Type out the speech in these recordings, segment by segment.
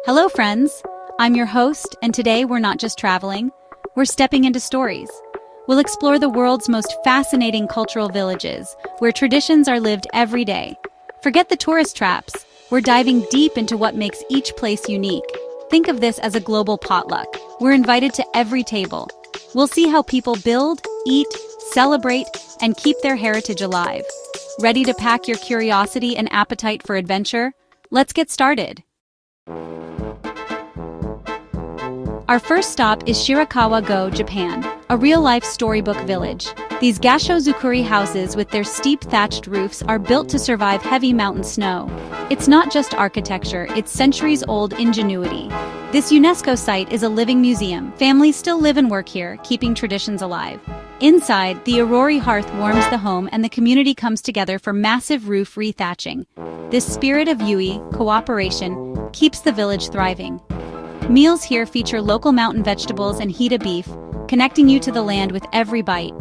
Hello, friends. I'm your host, and today we're not just traveling, we're stepping into stories. We'll explore the world's most fascinating cultural villages, where traditions are lived every day. Forget the tourist traps. We're diving deep into what makes each place unique. Think of this as a global potluck. We're invited to every table. We'll see how people build, eat, celebrate, and keep their heritage alive. Ready to pack your curiosity and appetite for adventure? Let's get started. Our first stop is Shirakawa-go, Japan, a real-life storybook village. These Gashozukuri houses with their steep thatched roofs are built to survive heavy mountain snow. It's not just architecture, it's centuries-old ingenuity. This UNESCO site is a living museum. Families still live and work here, keeping traditions alive. Inside, the Aurori hearth warms the home and the community comes together for massive roof rethatching. This spirit of yui, cooperation, keeps the village thriving. Meals here feature local mountain vegetables and hita beef, connecting you to the land with every bite.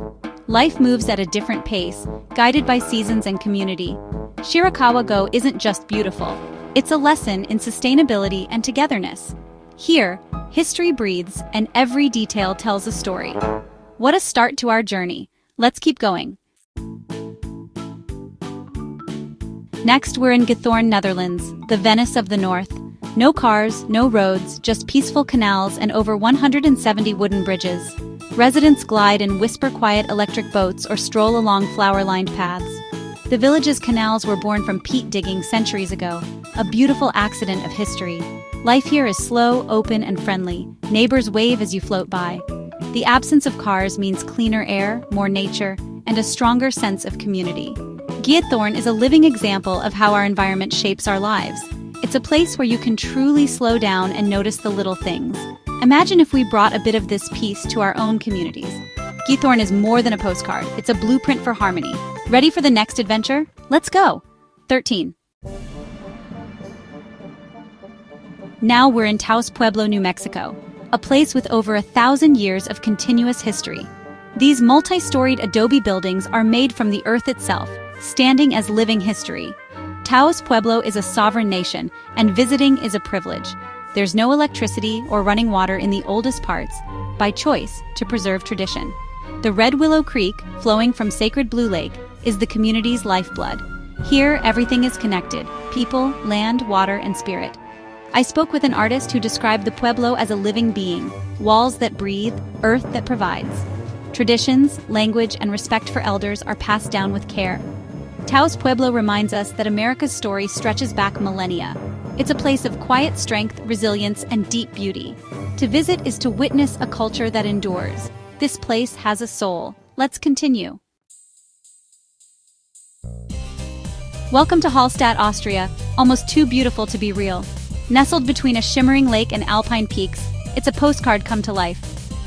Life moves at a different pace, guided by seasons and community. Shirakawa-go isn't just beautiful. It's a lesson in sustainability and togetherness. Here, history breathes and every detail tells a story. What a start to our journey. Let's keep going. Next, we're in Githorn, Netherlands, the Venice of the North. No cars, no roads, just peaceful canals and over 170 wooden bridges. Residents glide in whisper-quiet electric boats or stroll along flower-lined paths. The village's canals were born from peat digging centuries ago, a beautiful accident of history. Life here is slow, open, and friendly. Neighbors wave as you float by. The absence of cars means cleaner air, more nature, and a stronger sense of community. Githorn is a living example of how our environment shapes our lives. It's a place where you can truly slow down and notice the little things. Imagine if we brought a bit of this peace to our own communities. Githorn is more than a postcard. It's a blueprint for harmony. Ready for the next adventure? Let's go! 13. Now we're in Taos Pueblo, New Mexico, a place with over 1,000 years of continuous history. These multi-storied adobe buildings are made from the earth itself, standing as living history. Taos Pueblo is a sovereign nation, and visiting is a privilege. There's no electricity or running water in the oldest parts, by choice to preserve tradition. The Red Willow Creek, flowing from Sacred Blue Lake, is the community's lifeblood. Here, everything is connected: people, land, water, and spirit. I spoke with an artist who described the Pueblo as a living being, walls that breathe, earth that provides. Traditions, language, and respect for elders are passed down with care. Taos Pueblo reminds us that America's story stretches back millennia. It's a place of quiet strength, resilience, and deep beauty. To visit is to witness a culture that endures. This place has a soul. Let's continue. Welcome to Hallstatt, Austria, almost too beautiful to be real. Nestled between a shimmering lake and alpine peaks, it's a postcard come to life.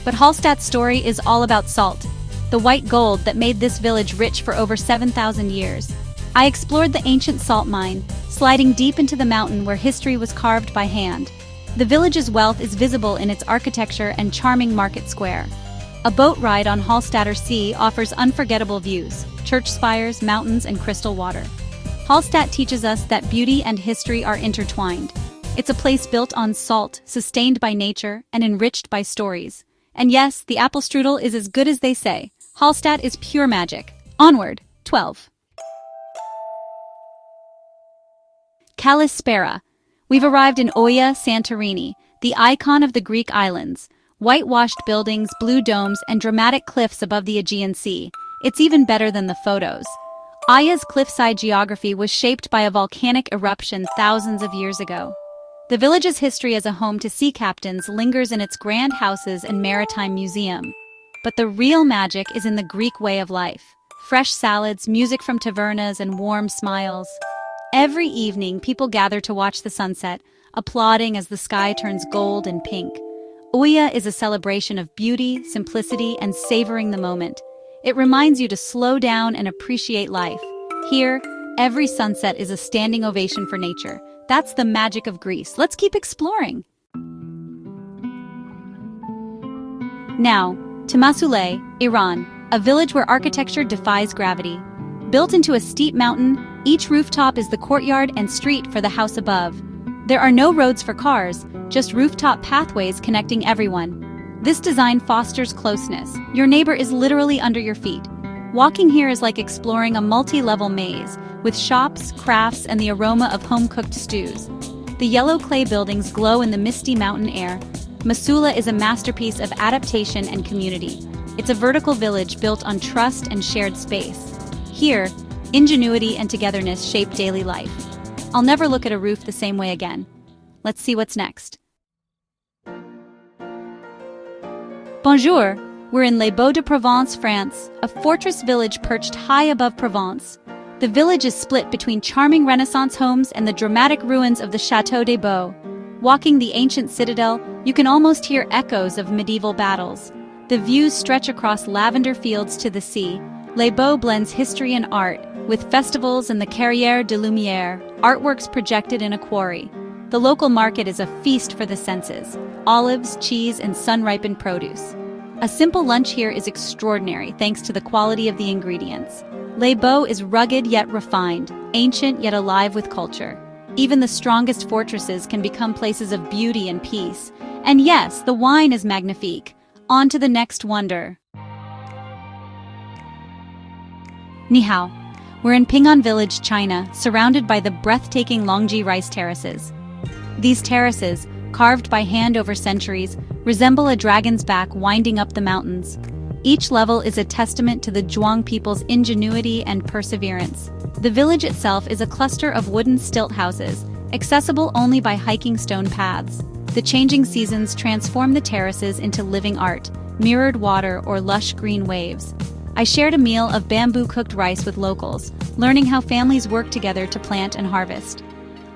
But Hallstatt's story is all about salt, the white gold that made this village rich for over 7,000 years. I explored the ancient salt mine, sliding deep into the mountain where history was carved by hand. The village's wealth is visible in its architecture and charming market square. A boat ride on Hallstatter Sea offers unforgettable views: church spires, mountains, and crystal water. Hallstatt teaches us that beauty and history are intertwined. It's a place built on salt, sustained by nature, and enriched by stories. And yes, the apple strudel is as good as they say. Hallstatt is pure magic. Onward, 12. Kalispera. We've arrived in Oia, Santorini, the icon of the Greek islands. Whitewashed buildings, blue domes, and dramatic cliffs above the Aegean Sea. It's even better than the photos. Oia's cliffside geography was shaped by a volcanic eruption thousands of years ago. The village's history as a home to sea captains lingers in its grand houses and maritime museum. But the real magic is in the Greek way of life. Fresh salads, music from tavernas, and warm smiles. Every evening, people gather to watch the sunset, applauding as the sky turns gold and pink. Oia is a celebration of beauty, simplicity, and savoring the moment. It reminds you to slow down and appreciate life. Here, every sunset is a standing ovation for nature. That's the magic of Greece. Let's keep exploring. Now, to Masule, Iran, a village where architecture defies gravity. Built into a steep mountain, each rooftop is the courtyard and street for the house above. There are no roads for cars, just rooftop pathways connecting everyone. This design fosters closeness. Your neighbor is literally under your feet. Walking here is like exploring a multi-level maze, with shops, crafts, and the aroma of home-cooked stews. The yellow clay buildings glow in the misty mountain air. Masula is a masterpiece of adaptation and community. It's a vertical village built on trust and shared space. Here, ingenuity and togetherness shape daily life. I'll never look at a roof the same way again. Let's see what's next. Bonjour! We're in Les Baux de Provence, France, a fortress village perched high above Provence. The village is split between charming Renaissance homes and the dramatic ruins of the Château des Baux. Walking the ancient citadel, you can almost hear echoes of medieval battles. The views stretch across lavender fields to the sea. Les Baux blends history and art, with festivals and the Carrière de Lumière, artworks projected in a quarry. The local market is a feast for the senses: olives, cheese, and sun-ripened produce. A simple lunch here is extraordinary thanks to the quality of the ingredients. Les Baux is rugged yet refined, ancient yet alive with culture. Even the strongest fortresses can become places of beauty and peace. And yes, the wine is magnifique. On to the next wonder. Ni hao. We're in Ping'an Village, China, surrounded by the breathtaking Longji rice terraces. These terraces, carved by hand over centuries, resemble a dragon's back winding up the mountains. Each level is a testament to the Zhuang people's ingenuity and perseverance. The village itself is a cluster of wooden stilt houses, accessible only by hiking stone paths. The changing seasons transform the terraces into living art, mirrored water or lush green waves. I shared a meal of bamboo-cooked rice with locals, learning how families work together to plant and harvest.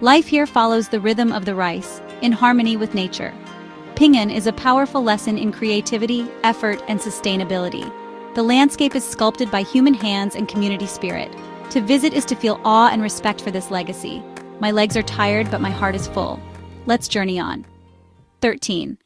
Life here follows the rhythm of the rice, in harmony with nature. Ping'an is a powerful lesson in creativity, effort, and sustainability. The landscape is sculpted by human hands and community spirit. To visit is to feel awe and respect for this legacy. My legs are tired, but my heart is full. Let's journey on. 13.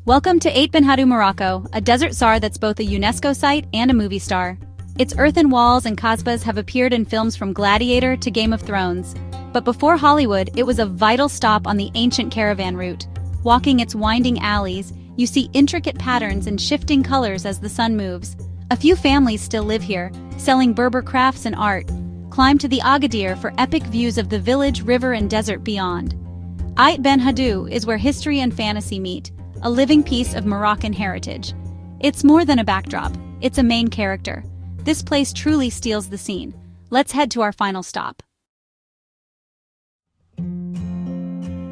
Welcome to 8 Benhadou, Morocco, a desert czar that's both a UNESCO site and a movie star. Its earthen walls and kasbahs have appeared in films from Gladiator to Game of Thrones. But before Hollywood, it was a vital stop on the ancient caravan route. Walking its winding alleys, you see intricate patterns and shifting colors as the sun moves. A few families still live here, selling Berber crafts and art. Climb to the Agadir for epic views of the village, river, and desert beyond. 8 Benhadou is where history and fantasy meet, a living piece of Moroccan heritage. It's more than a backdrop, it's a main character. This place truly steals the scene. Let's head to our final stop.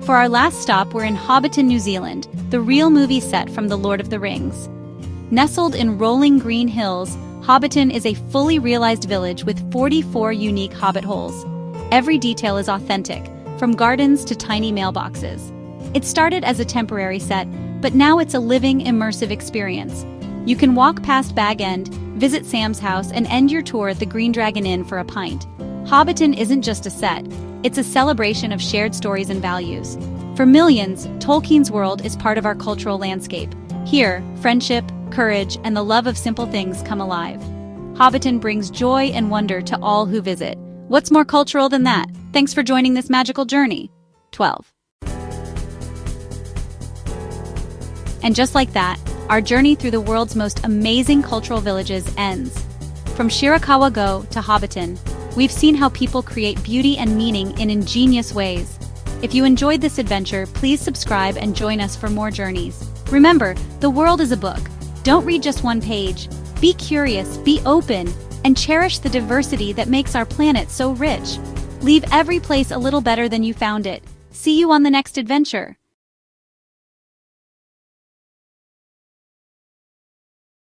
For our last stop, we're in Hobbiton, New Zealand, the real movie set from The Lord of the Rings. Nestled in rolling green hills, Hobbiton is a fully realized village with 44 unique hobbit holes. Every detail is authentic, from gardens to tiny mailboxes. It started as a temporary set, but now it's a living, immersive experience. You can walk past Bag End, visit Sam's house, and end your tour at the Green Dragon Inn for a pint. Hobbiton isn't just a set, it's a celebration of shared stories and values. For millions, Tolkien's world is part of our cultural landscape. Here, friendship, courage, and the love of simple things come alive. Hobbiton brings joy and wonder to all who visit. What's more cultural than that? Thanks for joining this magical journey. 12. And just like that, our journey through the world's most amazing cultural villages ends. From Shirakawa Go to Hobbiton, we've seen how people create beauty and meaning in ingenious ways. If you enjoyed this adventure, please subscribe and join us for more journeys. Remember, the world is a book. Don't read just one page. Be curious, be open, and cherish the diversity that makes our planet so rich. Leave every place a little better than you found it. See you on the next adventure.